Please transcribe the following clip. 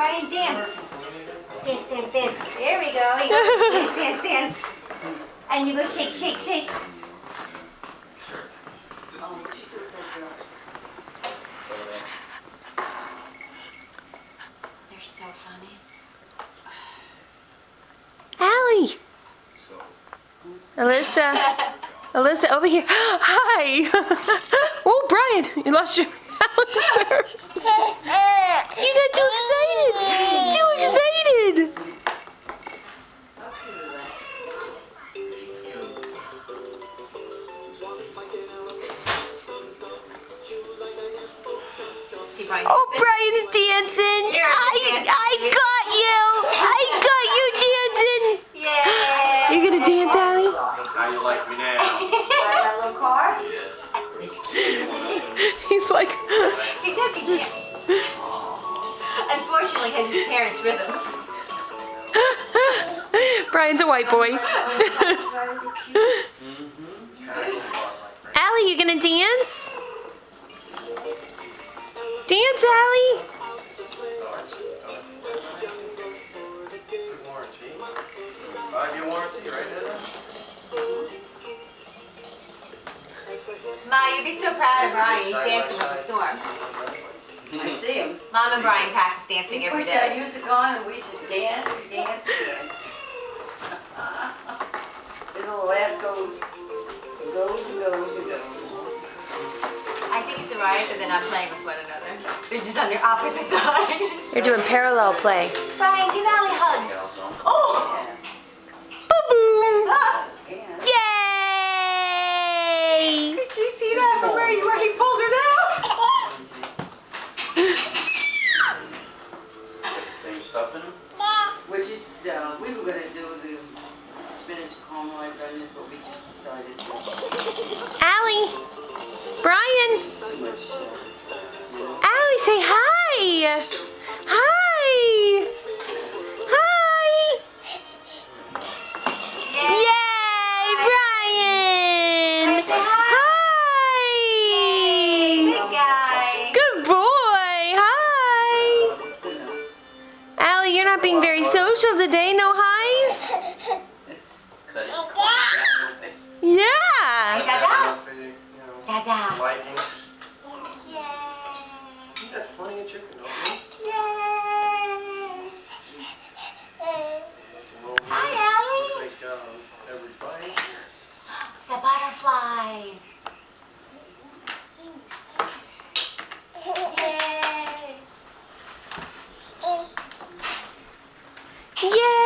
Brian, dance. Dance, dance, dance. There we go. You go. Dance, dance, dance. And you go shake, shake, shake. They're so funny. Allie. Alyssa, over here. Hi. Oh, Brian, you lost your balance there. You got too excited. Too excited. See, Brian. Oh, Brian's dancing. I got you. I got you dancing. Yeah. You gonna dance, Allie? How you like me now? That little car? Yeah. It's cute, isn't it? He's like. He does, he jams. Unfortunately, has his parents' rhythm. Brian's a white boy. Allie, you gonna dance? Dance, Allie. Good warranty. 5-year warranty, right there? Ma, you'd be so proud of Brian. He's dancing with the storm. I see him. Mom and Brian practice dancing every He puts that day. music on and we just dance, dance, dance. His little ass goes, and goes, and goes, and goes. I think it's alright that they're not playing with one another. They're just on their opposite sides. You're doing parallel play. Brian, give Allie hugs. Oh! Boom! Ah! And Yay! Did you see that from where he pulled her down? Same stuff in them? we're just, we were gonna do the spinach caramelized onions, but we just decided to. Allie! Brian! Too much, Allie, say hi! Hi! Hi! Yay, Brian! Brian, say Hi! Good guy. Good boy! Hi! Allie, you're not being very social today. No highs? Cut it. Yeah! Dada. For you, Dada. liking. Yay. You got plenty of chicken, don't you? Yay. Well, Hi, Allie. take every bite. It's a butterfly. Yay. Yay!